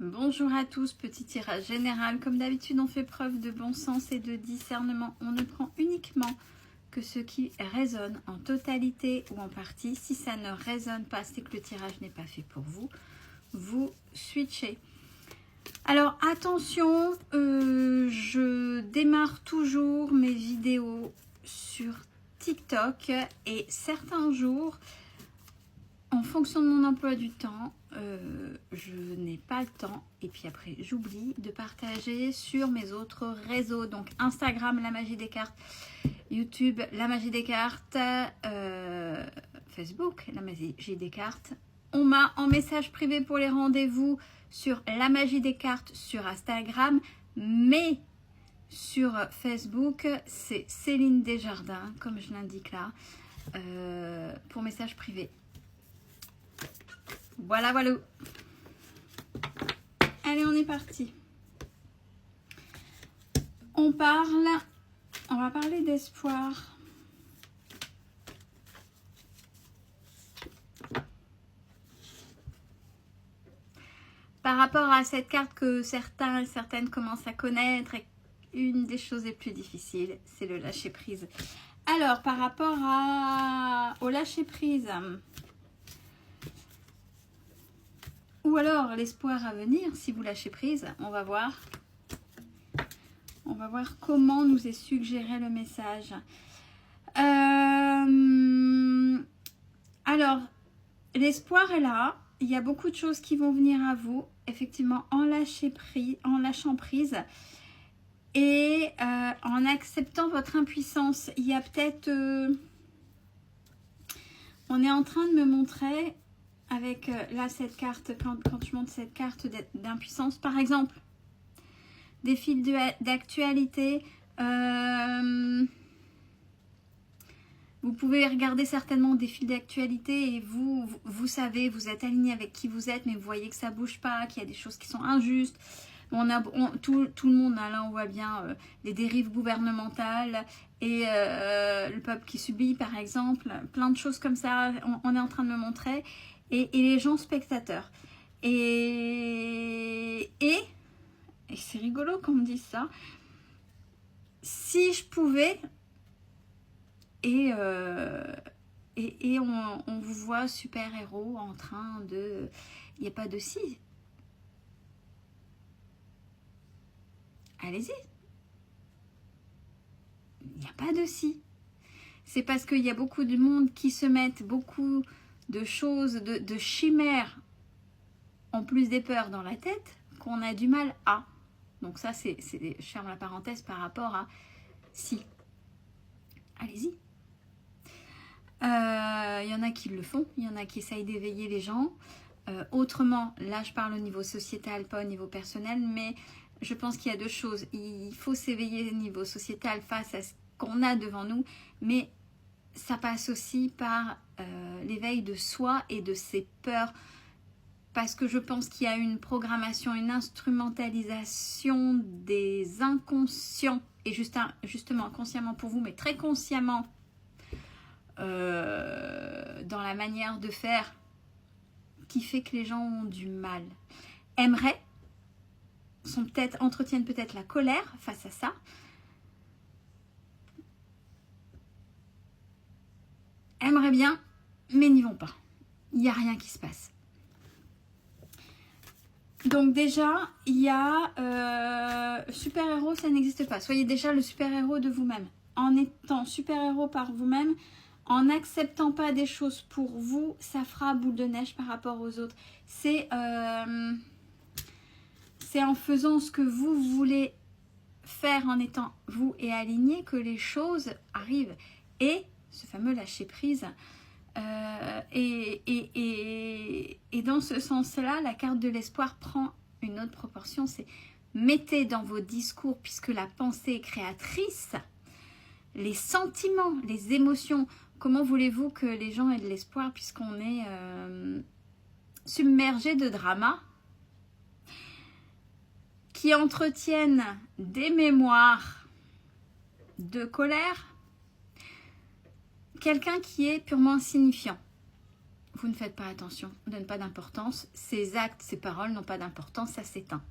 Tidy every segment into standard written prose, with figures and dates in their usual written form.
Bonjour à tous, petit tirage général. Comme d'habitude, on fait preuve de bon sens et de discernement. On ne prend uniquement que ce qui résonne en totalité ou en partie. Si ça ne résonne pas, c'est que le tirage n'est pas fait pour vous. Vous switchez. Alors attention, je démarre toujours mes vidéos sur TikTok et certains jours, en fonction de mon emploi du temps, je n'ai pas le temps et puis après j'oublie de partager sur mes autres réseaux. Donc Instagram, la magie des cartes, YouTube, la magie des cartes, Facebook, la magie des cartes. On m'a en message privé pour les rendez-vous sur la magie des cartes sur Instagram, mais sur Facebook, c'est Céline Desjardins, comme je l'indique là, pour message privé. Voilà, voilà. Allez, on est parti. On va parler d'espoir. Par rapport à cette carte que certains et certaines commencent à connaître, une des choses les plus difficiles, c'est le lâcher prise. Alors, par rapport au lâcher prise, ou alors l'espoir à venir, si vous lâchez prise, on va voir comment nous est suggéré le message. Alors, l'espoir est là. Il y a beaucoup de choses qui vont venir à vous, effectivement, en lâchant prise et en acceptant votre impuissance. Il y a peut-être... on est en train de me montrer, avec là cette carte, quand tu montres cette carte d'impuissance, par exemple, des fils d'actualité. Vous pouvez regarder certainement des fils d'actualité et vous savez, vous êtes aligné avec qui vous êtes, mais vous voyez que ça bouge pas, qu'il y a des choses qui sont injustes. Tout le monde, là on voit bien les dérives gouvernementales et le peuple qui subit par exemple, plein de choses comme ça, on est en train de me montrer. Et les gens spectateurs. Et c'est rigolo qu'on me dise ça. Si je pouvais... Et on vous voit super-héros en train de... Il n'y a pas de si. Allez-y. Il n'y a pas de si. C'est parce qu'il y a beaucoup de monde qui se mettent beaucoup de choses, de chimères, en plus des peurs dans la tête, qu'on a du mal à. Donc ça, je ferme la parenthèse par rapport à si. Allez-y. Il y en a qui le font, il y en a qui essayent d'éveiller les gens. Autrement, là je parle au niveau sociétal, pas au niveau personnel, mais je pense qu'il y a deux choses. Il faut s'éveiller au niveau sociétal face à ce qu'on a devant nous, mais ça passe aussi par l'éveil de soi et de ses peurs, parce que je pense qu'il y a une programmation, une instrumentalisation des inconscients, et justement inconsciemment pour vous, mais très consciemment dans la manière de faire, qui fait que les gens ont du mal, entretiennent peut-être la colère face à ça, aimeraient bien, mais n'y vont pas. Il n'y a rien qui se passe. Donc déjà, il y a super-héros, ça n'existe pas. Soyez déjà le super-héros de vous-même. En étant super-héros par vous-même, en n'acceptant pas des choses pour vous, ça fera boule de neige par rapport aux autres. C'est en faisant ce que vous voulez faire, en étant vous et aligné, que les choses arrivent. Et ce fameux lâcher prise. Et dans ce sens-là, la carte de l'espoir prend une autre proportion. C'est mettez dans vos discours, puisque la pensée est créatrice, les sentiments, les émotions. Comment voulez-vous que les gens aient de l'espoir puisqu'on est submergé de drama qui entretiennent des mémoires de colère? Quelqu'un qui est purement insignifiant. vous ne faites pas attention, on ne donne pas d'importance, ces actes, ces paroles n'ont pas d'importance, ça s'éteint.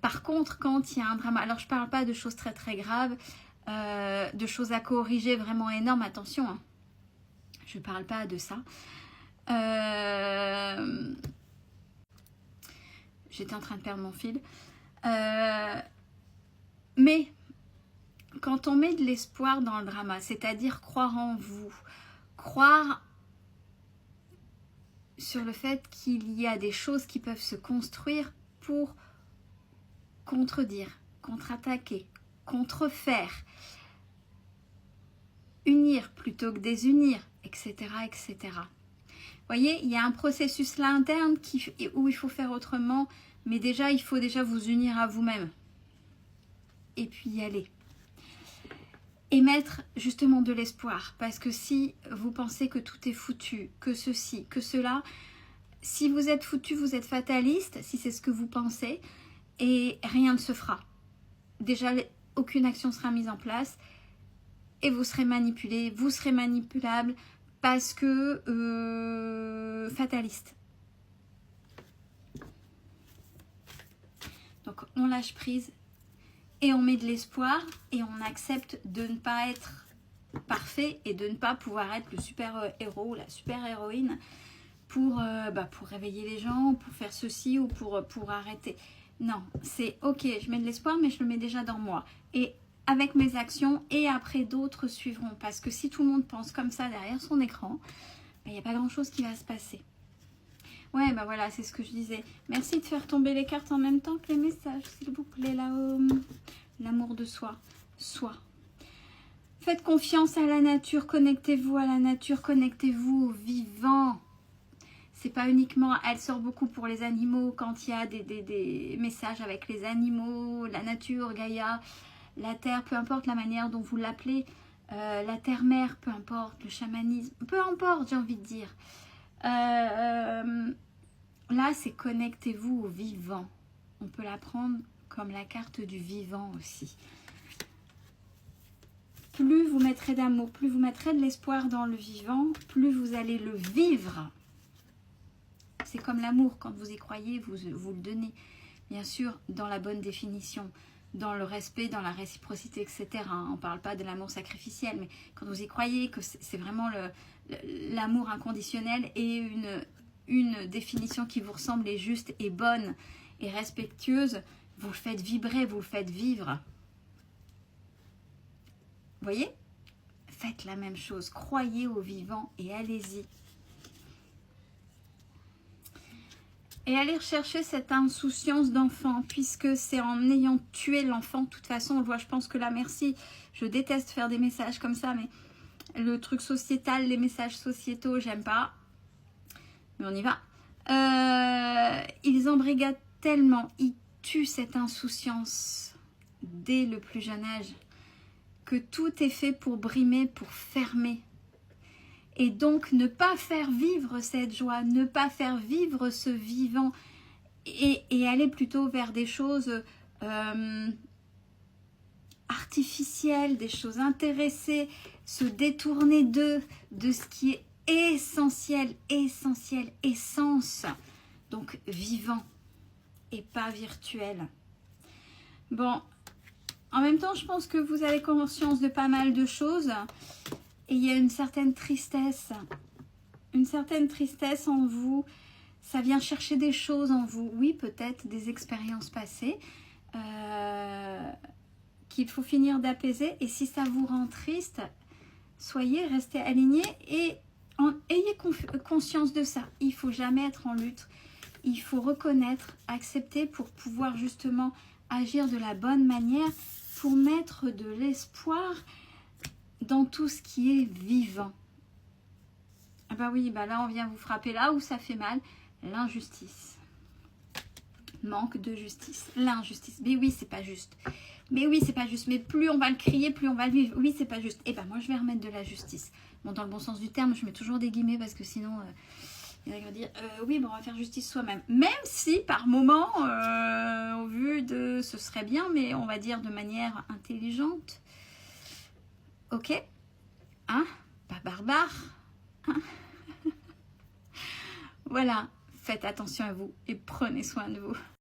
Par contre, quand il y a un drama, alors je ne parle pas de choses très très graves, de choses à corriger vraiment énormes, attention, hein, je ne parle pas de ça. J'étais en train de perdre mon fil. Mais quand on met de l'espoir dans le drama, c'est-à-dire croire en vous, croire sur le fait qu'il y a des choses qui peuvent se construire pour contredire, contre-attaquer, contrefaire, unir plutôt que désunir, etc., etc. Vous voyez, il y a un processus là interne où il faut faire autrement, mais déjà, il faut déjà vous unir à vous-même. Et puis y aller. Et mettre justement de l'espoir. Parce que si vous pensez que tout est foutu, que ceci, que cela, si vous êtes foutu, vous êtes fataliste, si c'est ce que vous pensez, et rien ne se fera. Déjà, aucune action sera mise en place, et vous serez manipulé, vous serez manipulable, parce que fataliste. Donc on lâche prise et on met de l'espoir et on accepte de ne pas être parfait et de ne pas pouvoir être le super héros ou la super héroïne pour réveiller les gens, pour faire ceci ou pour arrêter. Non, c'est ok, je mets de l'espoir mais je le mets déjà dans moi. Et avec mes actions et après d'autres suivront. Parce que si tout le monde pense comme ça derrière son écran, il n'y a pas grand chose qui va se passer. Ouais, bah voilà, c'est ce que je disais. Merci de faire tomber les cartes en même temps que les messages, s'il vous plaît, là-haut. L'amour de soi. Soi. Faites confiance à la nature, connectez-vous à la nature, connectez-vous au vivant. C'est pas uniquement, elle sort beaucoup pour les animaux, quand il y a des messages avec les animaux, la nature, Gaïa, la terre, peu importe la manière dont vous l'appelez, la terre-mère, peu importe, le chamanisme, peu importe, j'ai envie de dire. Là, c'est connectez-vous au vivant. On peut la prendre comme la carte du vivant aussi. Plus vous mettrez d'amour, plus vous mettrez de l'espoir dans le vivant, plus vous allez le vivre. C'est comme l'amour, quand vous y croyez, vous le donnez. Bien sûr, dans la bonne définition, dans le respect, dans la réciprocité, etc. On ne parle pas de l'amour sacrificiel, mais quand vous y croyez que c'est vraiment l'amour inconditionnel et une définition qui vous ressemble et juste et bonne et respectueuse, vous le faites vibrer, vous le faites vivre. Vous voyez? Faites la même chose, croyez au vivant et allez-y. Et allez rechercher cette insouciance d'enfant, puisque c'est en ayant tué l'enfant, de toute façon, on le voit, je pense que là, merci, je déteste faire des messages comme ça, mais le truc sociétal, les messages sociétaux, j'aime pas. Mais on y va. Ils embrigadent tellement, ils tuent cette insouciance dès le plus jeune âge, que tout est fait pour brimer, pour fermer. Et donc, ne pas faire vivre cette joie, ne pas faire vivre ce vivant et aller plutôt vers des choses artificielles, des choses intéressées, se détourner de ce qui est essentiel, essence. Donc, vivant et pas virtuel. Bon, en même temps, je pense que vous avez conscience de pas mal de choses. Et il y a une certaine tristesse en vous. Ça vient chercher des choses en vous. Oui, peut-être des expériences passées qu'il faut finir d'apaiser. Et si ça vous rend triste, restez alignés et ayez conscience de ça. Il ne faut jamais être en lutte. Il faut reconnaître, accepter pour pouvoir justement agir de la bonne manière, pour mettre de l'espoir dans tout ce qui est vivant. Ah bah oui, bah là on vient vous frapper là où ça fait mal, l'injustice. Manque de justice, l'injustice. Mais oui, c'est pas juste. Mais oui, c'est pas juste. Mais plus on va le crier, plus on va le vivre. Oui, c'est pas juste. Et bah moi je vais remettre de la justice. Bon, dans le bon sens du terme, je mets toujours des guillemets parce que sinon, il y en a qui vont dire oui, bon, on va faire justice soi-même. Même si par moment, au vu de ce serait bien, mais on va dire de manière intelligente. Ok, hein, pas barbare, hein. Voilà, faites attention à vous et prenez soin de vous.